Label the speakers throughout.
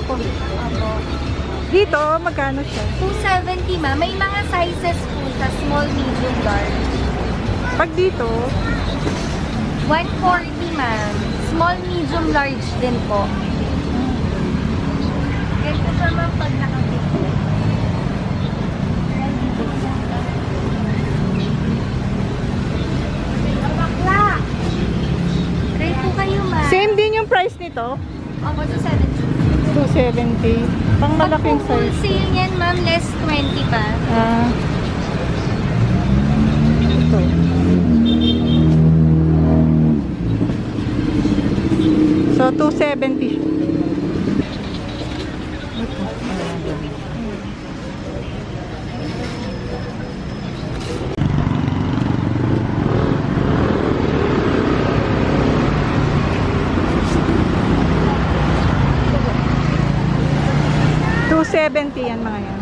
Speaker 1: ko.
Speaker 2: Opo.
Speaker 1: Dito, magkano siya?
Speaker 2: 270 ma'am. May mga sizes po sa small, medium, large.
Speaker 1: Pag dito,
Speaker 2: 140 ma'am. Small, medium, large din po. Ganito siya ma'am pag nakapit. Bakla! Try po kayo ma'am.
Speaker 1: same din yung price nito.
Speaker 2: Opo, 270.
Speaker 1: 270. Pang malaking
Speaker 2: Pag po full
Speaker 1: size.
Speaker 2: sale niyan ma'am, less 20 pa.
Speaker 1: Ah. Ito. So, 270. Ito. 270 yan mga yan.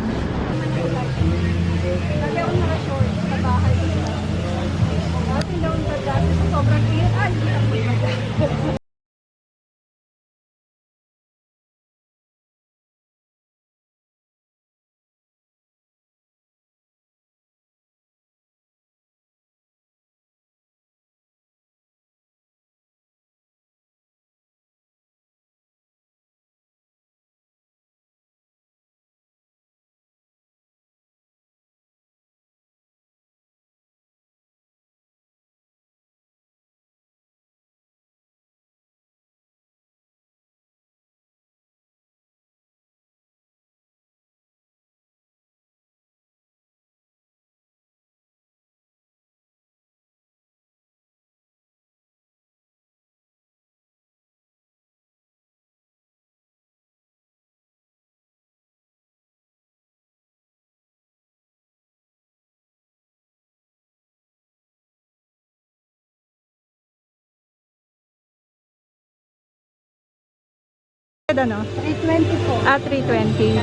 Speaker 1: Ano?
Speaker 2: 320 po.
Speaker 1: 320.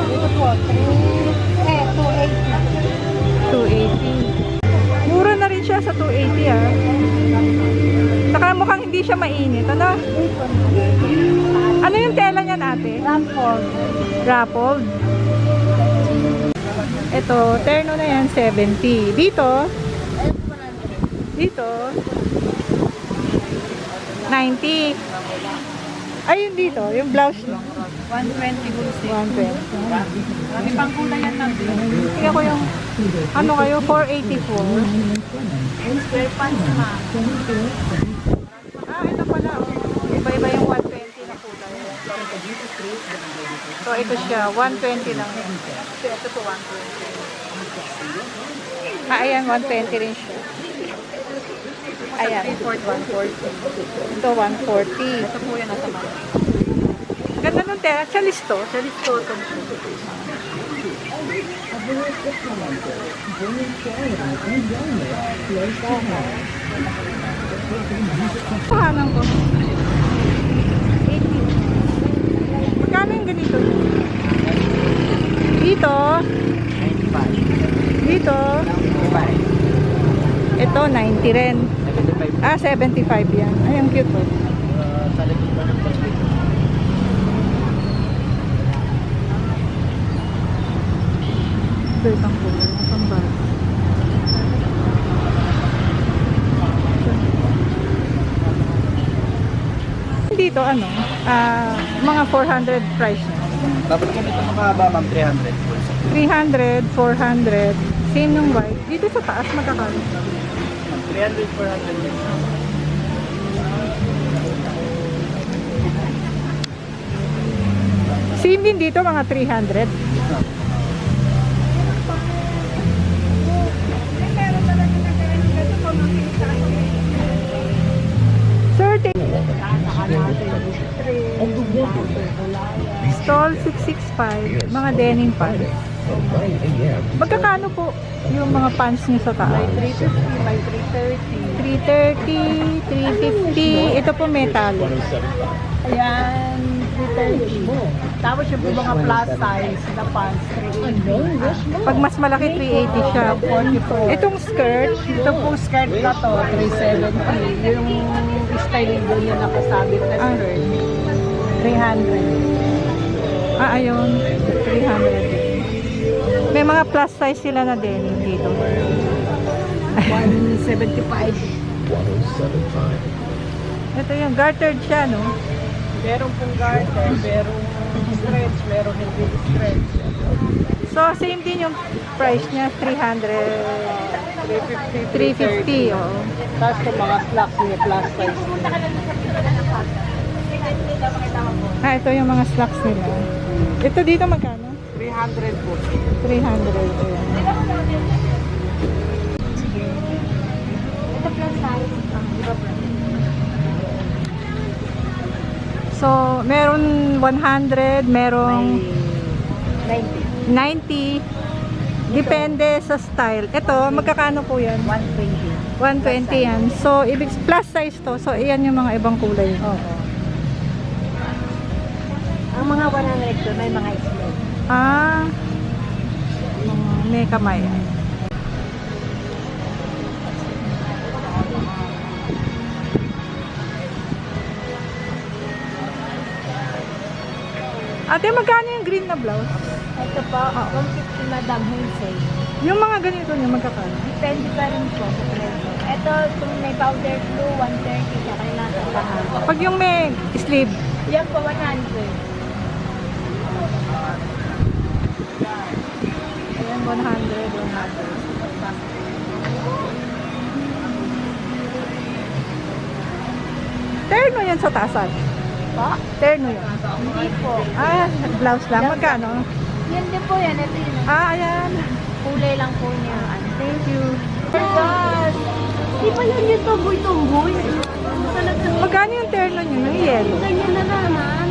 Speaker 2: Ito po, 280.
Speaker 1: 280. Mura na rin siya sa 280 ah. Saka mukhang hindi siya mainit. Ano? Ano yung tela niyan ate?
Speaker 2: Rafford.
Speaker 1: Raffled. Ito, terno na yan, 70. Dito? Dito? 90. Ayun dito, yung blouse niya.
Speaker 2: 120 wholesale.
Speaker 1: 120.
Speaker 2: May pangkulay yan lang.
Speaker 1: Tingnan ko yung, ano kayo, 484.
Speaker 2: Square pants na.
Speaker 1: Ito pala, oh. Iba-iba yung 120 na kulay. So, ito siya, 120 lang. So, ito po, 120. Ayan, 120 rin siya. Ayan.
Speaker 2: 140.
Speaker 1: Ito, 140.
Speaker 2: Ito po yan nasa mga.
Speaker 1: Ganda nung tela. Sa listo. Sa listo. Pahanan ko. 80. Magkano yung ganito? Dito.
Speaker 3: 95.
Speaker 1: Dito.
Speaker 3: 5.
Speaker 1: Ito, 90 rin.
Speaker 3: 75.
Speaker 1: 75 yan. Ay, ang cute oh.
Speaker 3: Sa likod pa ng plastic.
Speaker 1: Ito isang kulay. Isang bag. Dito, ano? Mga 400 price niya.
Speaker 3: Dapat ganito makahaba, ma'am, 300.
Speaker 1: 300, 400. Same yung white. Dito sa taas, magkakano?
Speaker 3: 300, 400.
Speaker 1: Same din dito, mga 300. Sir, stall 665, mga denim pants. Magkakano po yung mga pants niyo sa taas?
Speaker 2: 350 by 330.
Speaker 1: 330, 350. Ito po metallic.
Speaker 2: Ayan, 330. Tapos yung mga plus size na pants, 380.
Speaker 1: Pag mas malaki, 380 siya.
Speaker 2: 44.
Speaker 1: Itong skirt,
Speaker 2: Ito po skirt na to, 370. Yung style doon yung nakasabit na
Speaker 1: Ah.
Speaker 2: skirt, 300.
Speaker 1: Ayun. 300. May mga plus size sila na din dito.
Speaker 4: 175.
Speaker 1: Ito yung gartered siya, no?
Speaker 4: Meron pong garter, merong stretch, meron hindi stretch.
Speaker 1: So, same din yung price niya, 300. 350, oo.
Speaker 4: Tapos yung mga slacks niya, plus size niya.
Speaker 1: Ito yung mga slacks nila. Ito dito magkano?
Speaker 4: 300 po.
Speaker 1: 300. Ayan.
Speaker 2: Ito plus size.
Speaker 1: So, meron 100, merong 90. Depende sa style. Ito, magkakano po yan?
Speaker 4: 120.
Speaker 1: 120 yan. So, ibig plus size to. So, iyan yung mga ibang kulay.
Speaker 4: Oo. Ang mga 100 to, may mga islet.
Speaker 1: May kamay. Ate, magkano yung green na blouse?
Speaker 2: Ito po, 150 Madam Hussein.
Speaker 1: Yung mga ganito niya, magkakano?
Speaker 2: Depende pa rin po sa presyo. Ito, kung may powder blue, 130. Saka yung nasa tahan.
Speaker 1: Pag yung may sleeve,
Speaker 2: Yan po, 100.
Speaker 1: ayan, 100. Terno yan sa tasan.
Speaker 2: Po?
Speaker 1: Terno yan.
Speaker 2: Hindi po.
Speaker 1: Blouse lang. Magkano?
Speaker 2: Yan din po yan. Ito yun.
Speaker 1: Ayan.
Speaker 2: Kulay lang po niya. Ano?
Speaker 1: Thank you.
Speaker 2: Gosh! Di ba yan yung tumboy-tumboy? Talaga.
Speaker 1: Magkano yung terno nyo? Yung yellow?
Speaker 2: Ganyan na naman.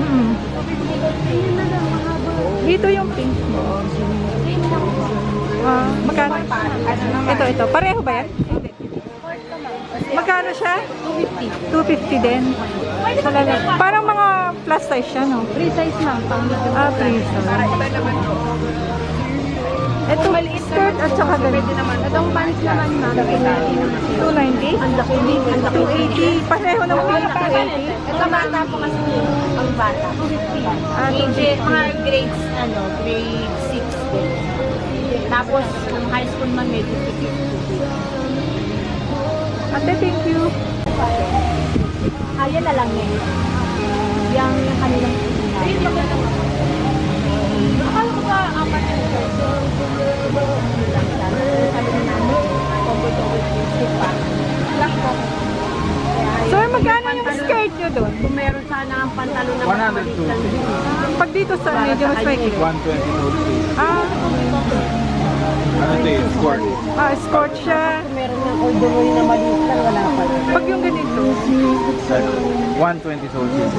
Speaker 2: Ganyan na lang, mahaba.
Speaker 1: Dito yung pink.
Speaker 2: Green lang po.
Speaker 1: Magkano? Ito. Pareho ba yan?
Speaker 2: Short naman.
Speaker 1: Magkano siya?
Speaker 2: 250.
Speaker 1: 250 din. Parang mga plus size siya, no?
Speaker 2: Free size lang.
Speaker 1: Free size. Ito, skirt at saka ganito.
Speaker 2: Itong pants naman, ma'am.
Speaker 1: 290?
Speaker 2: Ang laki.
Speaker 1: 280. Pareho naman yung 280.
Speaker 2: Ito bata po kasi ang bata. 250. Mga grades, grade 6 din. Tapos, kung high school man, medyo 50.
Speaker 1: Ate, thank you.
Speaker 2: Ayan na lang yun. Yung kanilang akala ko ba apat yung peso? Sabi na namin, kombo-kombo pa. Lang po.
Speaker 1: So, magkano yung skirt nyo doon?
Speaker 2: Kung meron sana ang pantalon na
Speaker 3: 102.
Speaker 1: Pag dito sa medyo mas maikli.
Speaker 3: 120
Speaker 1: Ah,
Speaker 3: Ano ito yung square?
Speaker 1: Sport siya.
Speaker 4: Kung meron ng corduroy na maliit lang, wala pa.
Speaker 1: Pag yung ganito,
Speaker 3: 120 soldiers.